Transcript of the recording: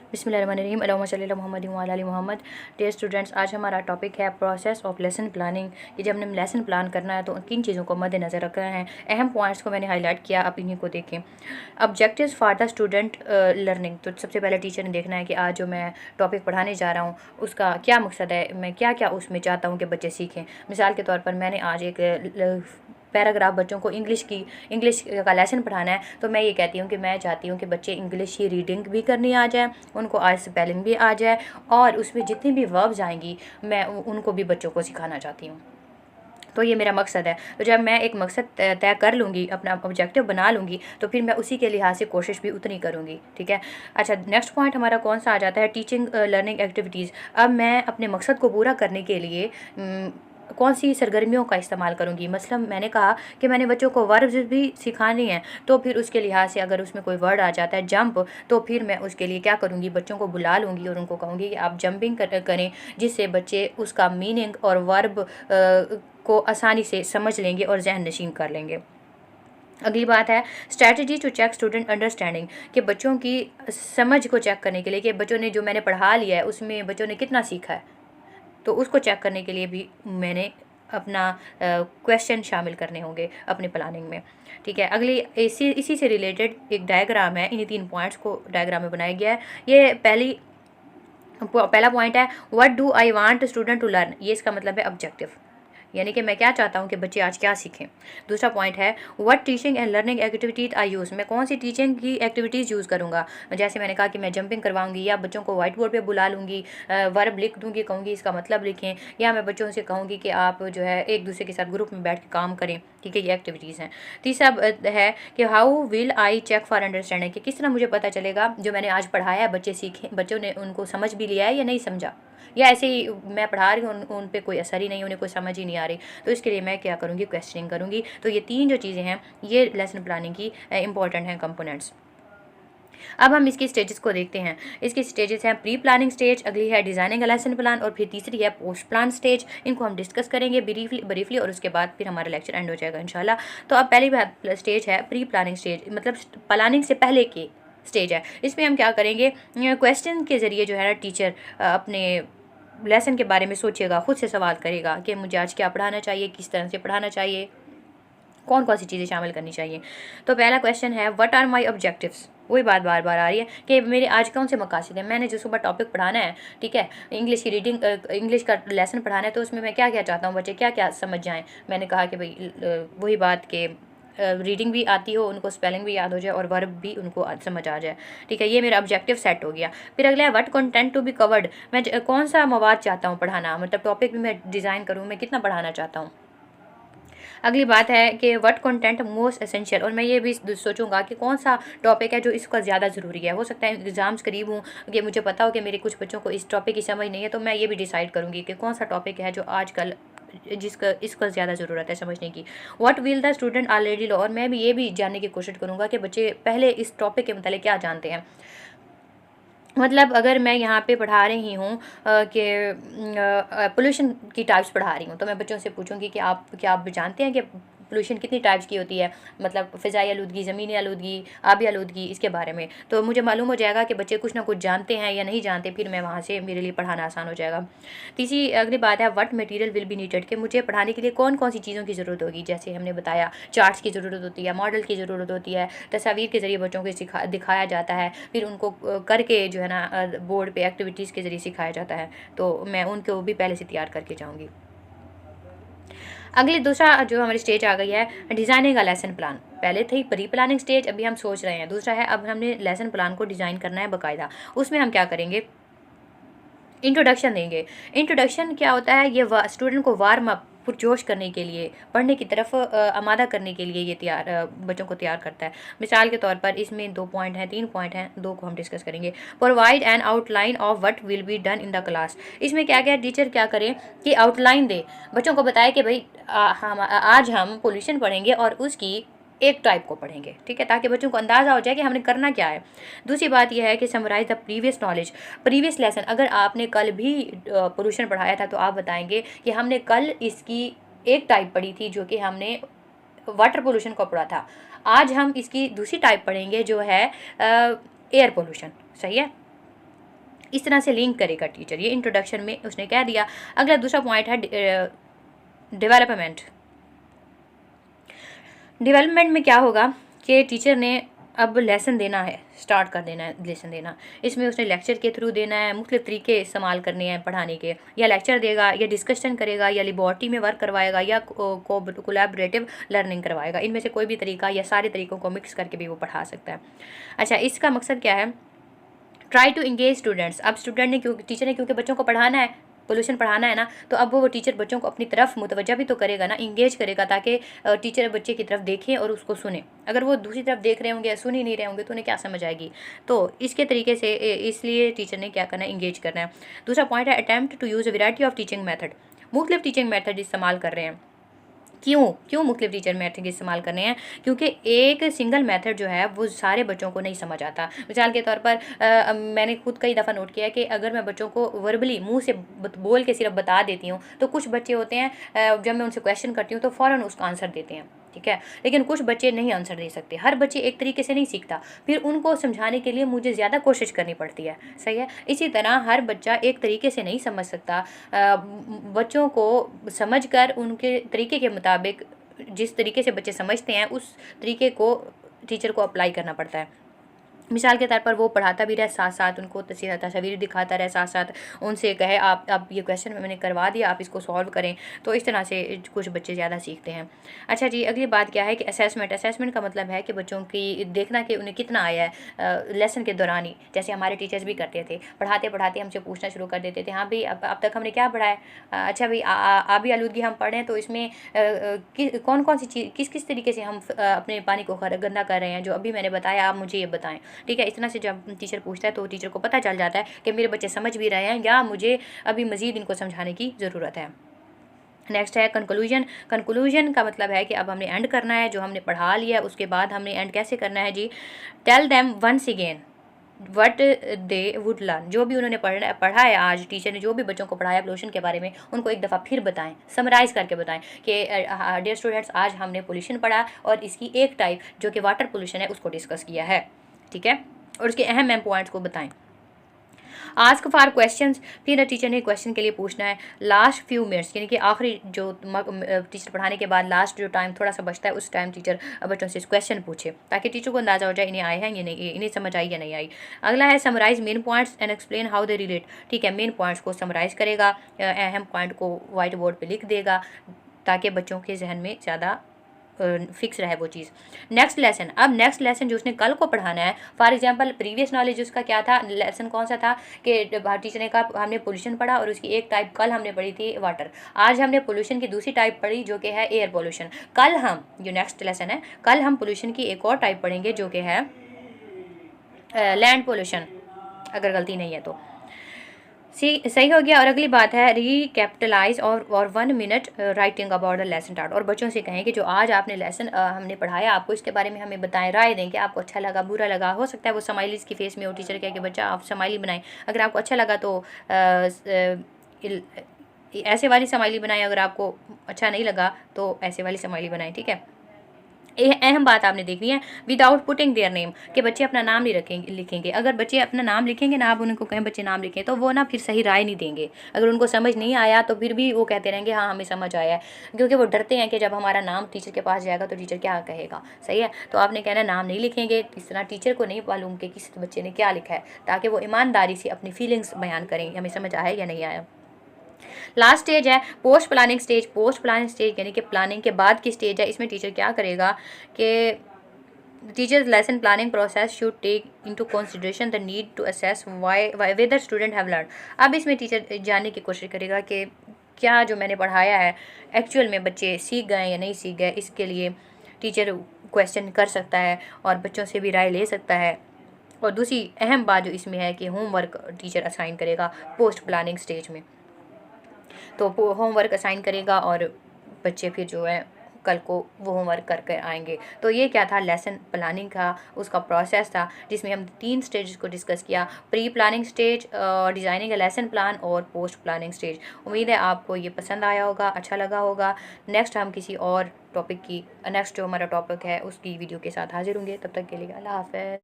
बिस्मिल्लाहिर्रहमानिर्रहीम अल्लाहुम्मा सल्ली अला मुहम्मदिन व अला आलि मोहम्मद। डियर स्टूडेंट्स, आज हमारा टॉपिक है प्रोसेस ऑफ लेसन प्लानिंग। ये जब हमने लेसन प्लान करना है तो किन चीज़ों को मद्देनज़र रखना है, अहम पॉइंट्स को मैंने हाईलाइट किया, आप इन्हीं को देखें। Objectives for the student learning. तो सबसे पहले टीचर ने देखना है कि आज जो मैं टॉपिक पढ़ाने जा रहा हूँ उसका क्या मकसद है, मैं क्या क्या उसमें चाहता हूँ कि बच्चे सीखें। मिसाल के तौर पर मैंने आज एक पैराग्राफ बच्चों को इंग्लिश का लेसन पढ़ाना है, तो मैं ये कहती हूँ कि मैं चाहती हूँ कि बच्चे इंग्लिश की रीडिंग भी करनी आ जाए, उनको आज स्पेलिंग भी आ जाए, और उसमें जितनी भी वर्ब्स आएंगी मैं उनको भी बच्चों को सिखाना चाहती हूँ। तो ये मेरा मकसद है। तो जब मैं एक मकसद तय कर लूँगी, अपना ऑब्जेक्टिव बना लूँगी, तो फिर मैं उसी के लिहाज से कोशिश भी उतनी करूँगी। ठीक है। अच्छा, नेक्स्ट पॉइंट हमारा कौन सा आ जाता है, टीचिंग लर्निंग एक्टिविटीज़। अब मैं अपने मकसद को पूरा करने के लिए कौन सी सरगर्मियों का इस्तेमाल करूँगी। मसलन मैंने कहा कि मैंने बच्चों को वर्ब्स भी सिखानी है, तो फिर उसके लिहाज से अगर उसमें कोई वर्ड आ जाता है जंप, तो फिर मैं उसके लिए क्या करूँगी, बच्चों को बुला लूँगी और उनको कहूँगी कि आप जंपिंग करें, जिससे बच्चे उसका मीनिंग और वर्ब को आसानी से समझ लेंगे और जहन नशीन कर लेंगे। अगली बात है strategy to check student understanding, कि बच्चों की समझ को चेक करने के लिए कि बच्चों ने जो मैंने पढ़ा लिया है उसमें बच्चों ने कितना सीखा है, तो उसको चेक करने के लिए भी मैंने अपना क्वेश्चन शामिल करने होंगे अपने प्लानिंग में। ठीक है। अगली इसी से रिलेटेड एक डायग्राम है, इन्हीं 3 पॉइंट्स को डायग्राम में बनाया गया है। ये पहला पॉइंट है, what do I want student to learn. ये इसका मतलब है ऑब्जेक्टिव, यानी कि मैं क्या चाहता हूँ कि बच्चे आज क्या सीखें। दूसरा पॉइंट है, what teaching and learning activities I use. मैं कौन सी टीचिंग की एक्टिविटीज़ यूज़ करूँगा। जैसे मैंने कहा कि मैं जंपिंग करवाऊँगी, या बच्चों को व्हाइट बोर्ड पे बुला लूँगी, वर्ब लिख दूँगी, कहूँगी इसका मतलब लिखें, या मैं बच्चों से कहूँगी कि आप जो है एक दूसरे के साथ ग्रुप में बैठ के काम करें। ठीक है, ये एक्टिविटीज़ हैं। तीसरा है कि how will I check for understanding, कि किस तरह मुझे पता चलेगा जो मैंने आज पढ़ाया है बच्चे सीखें, बच्चों ने उनको समझ भी लिया है या नहीं समझा, या ऐसे ही मैं पढ़ा रही हूँ उन पे कोई असर ही नहीं, उन्हें कोई समझ ही नहीं आ रही। तो इसके लिए मैं क्या करूँगी, क्वेश्चनिंग करूँगी। तो ये 3 जो चीज़ें हैं ये लेसन प्लानिंग की इंपॉर्टेंट हैं कंपोनेंट्स। अब हम इसकी स्टेजेस को देखते हैं। इसकी स्टेजेस हैं प्री प्लानिंग स्टेज, अगली है डिज़ाइनिंग अ लेसन प्लान, और फिर तीसरी है पोस्ट प्लान स्टेज। इनको हम डिस्कस करेंगे ब्रीफली और उसके बाद फिर हमारा लेक्चर एंड हो जाएगा इंशाल्लाह। तो अब पहली स्टेज है प्री प्लानिंग स्टेज, मतलब प्लानिंग से पहले की स्टेज है। इसमें हम क्या करेंगे, क्वेश्चन के ज़रिए जो है ना टीचर अपने लेसन के बारे में सोचेगा, खुद से सवाल करेगा कि मुझे आज क्या पढ़ाना चाहिए, किस तरह से पढ़ाना चाहिए, कौन कौन सी चीज़ें शामिल करनी चाहिए। तो पहला क्वेश्चन है, व्हाट आर माय ऑब्जेक्टिव्स। वही बात बार बार आ रही है कि मेरे आज कौन से मकासद हैं। मैंने जो सुबह टॉपिक पढ़ाना है, ठीक है, इंग्लिश की रीडिंग, इंग्लिश का लेसन पढ़ाना है, तो उसमें मैं क्या क्या चाहता हूँ बच्चे क्या क्या समझ जाएँ। मैंने कहा कि भाई वही बात के रीडिंग भी आती हो उनको, स्पेलिंग भी याद हो जाए और वर्ब भी उनको समझ आ जाए। ठीक है, ये मेरा ऑब्जेक्टिव सेट हो गया। फिर अगला है what content to be covered. मैं कौन सा मवाद चाहता हूँ पढ़ाना, मतलब टॉपिक भी मैं डिज़ाइन करूँ, मैं कितना पढ़ाना चाहता हूँ। अगली बात है कि व्हाट कंटेंट मोस्ट एसेंशियल, और मैं ये भी सोचूंगा कि कौन सा टॉपिक है जो इसका ज़्यादा ज़रूरी है। हो सकता है एग्ज़ाम्स करीब हूँ कि मुझे पता हो कि मेरे कुछ बच्चों को इस टॉपिक की समझ नहीं है, तो मैं ये भी डिसाइड करूँगी कि कौन सा टॉपिक है जो आजकल इसका ज़्यादा ज़रूरत है समझने की। What will the student already know, और मैं भी ये भी जानने की कोशिश करूँगा कि बच्चे पहले इस टॉपिक के मतलब क्या जानते हैं। मतलब अगर मैं यहाँ पे पढ़ा रही हूँ कि पोल्यूशन की टाइप्स पढ़ा रही हूँ, तो मैं बच्चों से पूछूंगी कि आप जानते हैं कि पोल्यूशन कितनी टाइप्स की होती है, मतलब फ़िज़ाई आलूदगी, ज़मीनी आलूदगी, आबी आलूदगी, इसके बारे में। तो मुझे मालूम हो जाएगा कि बच्चे कुछ ना कुछ जानते हैं या नहीं जानते, फिर मैं वहाँ से मेरे लिए पढ़ाना आसान हो जाएगा। तीसरी अगली बात है what material will be needed, कि मुझे पढ़ाने के लिए कौन कौन सी चीज़ों की ज़रूरत होगी। जैसे हमने बताया चार्ट्स की ज़रूरत होती है, मॉडल की ज़रूरत होती है, तस्वीर के ज़रिए बच्चों को दिखाया जाता है, फिर उनको करके जो है ना बोर्ड पे एक्टिविटीज़ के ज़रिए सिखाया जाता है। तो मैं उनको भी पहले से तैयार करके जाऊँगी। अगली दूसरा जो हमारी स्टेज आ गई है डिज़ाइनिंग का लेसन प्लान। पहले थी प्री प्लानिंग स्टेज, अभी हम सोच रहे हैं। दूसरा है अब हमने लेसन प्लान को डिज़ाइन करना है बाकायदा। उसमें हम क्या करेंगे, इंट्रोडक्शन देंगे। इंट्रोडक्शन क्या होता है, ये स्टूडेंट को वार्म अप, पुरजोश करने के लिए, पढ़ने की तरफ आमादा करने के लिए ये बच्चों को तैयार करता है। मिसाल के तौर पर इसमें 2 पॉइंट हैं, 3 पॉइंट हैं, 2 को हम डिस्कस करेंगे। Provide an outline of what will be done in the class. इसमें क्या क्या टीचर क्या करें कि आउटलाइन दे, बच्चों को बताए कि भाई आज हम पोल्यूशन पढ़ेंगे और उसकी एक टाइप को पढ़ेंगे। ठीक है, ताकि बच्चों को अंदाज़ा हो जाए कि हमने करना क्या है। दूसरी बात यह है कि summarize the previous knowledge, previous lesson. अगर आपने कल भी पोल्यूशन पढ़ाया था तो आप बताएंगे कि हमने कल इसकी एक टाइप पढ़ी थी जो कि हमने वाटर पोल्यूशन को पढ़ा था, आज हम इसकी दूसरी टाइप पढ़ेंगे जो है एयर पोल्यूशन। सही है। इस तरह से लिंक करेगा टीचर। ये इंट्रोडक्शन में उसने कह दिया। अगला दूसरा पॉइंट है डेवलपमेंट। डेवलपमेंट में क्या होगा कि टीचर ने अब लेसन देना है, स्टार्ट कर देना है लेसन देना। इसमें उसने लेक्चर के थ्रू देना है, मुख्तलिफ तरीके इस्तेमाल करने हैं पढ़ाने के। या लेक्चर देगा, या डिस्कशन करेगा, या लेबॉर्ट्री में वर्क करवाएगा, या कोलैबोरेटिव लर्निंग करवाएगा। इनमें से कोई भी तरीका या सारे तरीक़ों को मिक्स करके भी वो पढ़ा सकता है। अच्छा, इसका मकसद क्या है? Try to engage students. अब स्टूडेंट ने टीचर ने क्योंकि बच्चों को पढ़ाना है, पोल्यूशन पढ़ाना है ना, तो अब वो टीचर बच्चों को अपनी तरफ मुतवज्जा भी तो करेगा ना, इंगेज करेगा, ताकि टीचर बच्चे की तरफ देखें और उसको सुने। अगर वो दूसरी तरफ देख रहे होंगे या सुन ही नहीं रहे होंगे तो उन्हें क्या समझ आएगी? तो इसके तरीके से इसलिए टीचर ने क्या करना है? इंगेज करना है। दूसरा पॉइंट है attempt to use a variety of teaching method. मुख्तलिफ टीचिंग मेथड इस्तेमाल कर रहे हैं। क्यों मुख्तलिफ टीचर मेथड इस्तेमाल करने हैं? क्योंकि एक सिंगल मेथड जो है वो सारे बच्चों को नहीं समझ आता। मिसाल के तौर पर मैंने खुद कई दफ़ा नोट किया है कि अगर मैं बच्चों को वर्बली मुंह से बोल के सिर्फ बता देती हूँ तो कुछ बच्चे होते हैं, जब मैं उनसे क्वेश्चन करती हूँ तो फ़ौरन उसका आंसर देते हैं, ठीक है, लेकिन कुछ बच्चे नहीं आंसर दे सकते। हर बच्चे एक तरीके से नहीं सीखता, फिर उनको समझाने के लिए मुझे ज़्यादा कोशिश करनी पड़ती है, सही है। इसी तरह हर बच्चा एक तरीके से नहीं समझ सकता। बच्चों को समझकर उनके तरीके के मुताबिक जिस तरीके से बच्चे समझते हैं उस तरीके को टीचर को अप्लाई करना पड़ता है। मिसाल के तौर पर वो पढ़ाता भी रहे, साथ साथ उनको तस्वीर दिखाता रहे, साथ साथ उनसे कहे आप ये क्वेश्चन मैंने करवा दिया, आप इसको सॉल्व करें। तो इस तरह से कुछ बच्चे ज़्यादा सीखते हैं। अच्छा जी, अगली बात क्या है कि असेसमेंट का मतलब है कि बच्चों की देखना कि उन्हें कितना आया है लेसन के दौरान ही। जैसे हमारे टीचर्स भी करते थे, पढ़ाते पढ़ाते हमसे पूछना शुरू कर देते थे, हाँ भाई अब तक हमने क्या पढ़ा है? अच्छा भाई आबी आलूदगी हम पढ़ें तो इसमें कौन कौन सी चीज़ किस किस तरीके से हम अपने पानी को गंदा कर रहे हैं, जो अभी मैंने बताया आप मुझे ये बताएं, ठीक है। इस तरह से जब टीचर पूछता है तो टीचर को पता चल जाता है कि मेरे बच्चे समझ भी रहे हैं या मुझे अभी मज़ीद इनको समझाने की ज़रूरत है। नेक्स्ट है कंक्लूजन का मतलब है कि अब हमने एंड करना है, जो हमने पढ़ा लिया उसके बाद हमने एंड कैसे करना है जी? Tell them once again what they would learn. जो भी उन्होंने पढ़ा है आज टीचर ने, जो भी बच्चों को पढ़ाया पोल्यूशन के बारे में, उनको एक दफ़ा फिर बताएं, समराइज़ करके बताएं कि डियर स्टूडेंट्स आज हमने पोल्यूशन पढ़ा और इसकी एक टाइप जो कि वाटर पोल्यूशन है उसको डिस्कस किया है, ठीक है, और उसके अहम पॉइंट्स को बताएं। आस्क फॉर क्वेश्चंस, फिर टीचर ने क्वेश्चन के लिए पूछना है लास्ट फ्यू मिनट्स, यानी कि आखिरी जो टीचर पढ़ाने के बाद लास्ट जो टाइम थोड़ा सा बचता है उस टाइम टीचर बच्चों से क्वेश्चन पूछे ताकि टीचर को अंदाज़ा हो जाए इन्हें आए हैं या नहीं, इन्हें समझ आई या नहीं आई। अगला है summarize main points and explain how they relate, ठीक है, मेन पॉइंट्स को समराइज करेगा, अहम पॉइंट को वाइट बोर्ड पर लिख देगा ताकि बच्चों के जहन में ज़्यादा फिक्स रहे वो चीज़। नेक्स्ट लेसन, अब नेक्स्ट लेसन जो उसने कल को पढ़ाना है, फॉर एग्जांपल प्रीवियस नॉलेज उसका क्या था, लेसन कौन सा था कि टीचर ने कहा हमने पोल्यूशन पढ़ा और उसकी एक टाइप कल हमने पढ़ी थी वाटर, आज हमने पोल्यूशन की दूसरी टाइप पढ़ी जो कि है एयर पोल्यूशन। कल हम जो नेक्स्ट लेसन है, कल हम पोल्यूशन की एक और टाइप पढ़ेंगे जो कि है लैंड पोल्यूशन, अगर गलती नहीं है तो सही हो गया। और अगली बात है रिकैपिटलाइज और 1 minute writing about the lesson टाट, और बच्चों से कहें कि जो आज आपने लेसन हमने पढ़ाया आपको इसके बारे में हमें बताएं, राय दें कि आपको अच्छा लगा बुरा लगा। हो सकता है वो स्माइलीज की फेस में हो, टीचर कहे कि बच्चा आप स्माइली बनाएं, अगर आपको अच्छा लगा तो ऐसे वाली स्माइली बनाएं, अगर आपको अच्छा नहीं लगा तो ऐसे वाली स्माइली बनाएं, ठीक है। अहम बात आपने देखनी है विदाउट पुटिंग देयर नेम, कि बच्चे अपना नाम नहीं लिखेंगे। अगर बच्चे अपना नाम लिखेंगे ना, आप उनको कहें बच्चे नाम लिखें तो वो ना फिर सही राय नहीं देंगे। अगर उनको समझ नहीं आया तो फिर भी वो कहते रहेंगे हाँ हमें समझ आया है, क्योंकि वो डरते हैं कि जब हमारा नाम टीचर के पास जाएगा तो टीचर क्या कहेगा, सही है। तो आपने कहना नाम नहीं लिखेंगे, इस तरह टीचर को नहीं मालूम कि किस बच्चे ने क्या लिखा है, ताकि वो ईमानदारी से अपनी फीलिंग्स बयान करें, हमें समझ आया या नहीं आया। लास्ट स्टेज है post planning stage. Post planning stage यानी कि प्लानिंग के बाद की स्टेज है। इसमें टीचर क्या करेगा कि teachers lesson planning process should take into consideration the need to assess why whether student have learn. अब इसमें टीचर जानने की कोशिश करेगा कि क्या जो मैंने पढ़ाया है एक्चुअल में बच्चे सीख गए या नहीं सीख गए। इसके लिए टीचर क्वेश्चन कर सकता है और बच्चों से भी राय ले सकता है। और दूसरी अहम बात जो इसमें है कि होमवर्क टीचर असाइन करेगा पोस्ट प्लानिंग स्टेज में, तो होमवर्क असाइन करेगा और बच्चे फिर जो है कल को वो होमवर्क करके आएंगे। तो ये क्या था लेसन प्लानिंग का उसका प्रोसेस था, जिसमें हम 3 स्टेज को डिस्कस किया, pre planning stage, designing a lesson plan और पोस्ट प्लानिंग स्टेज। उम्मीद है आपको ये पसंद आया होगा, अच्छा लगा होगा। नेक्स्ट हम किसी और टॉपिक की नेक्स्ट जो हमारा टॉपिक है उसकी वीडियो के साथ हाजिर होंगे। तब तक के लिए अल्लाह हाफ़िज़।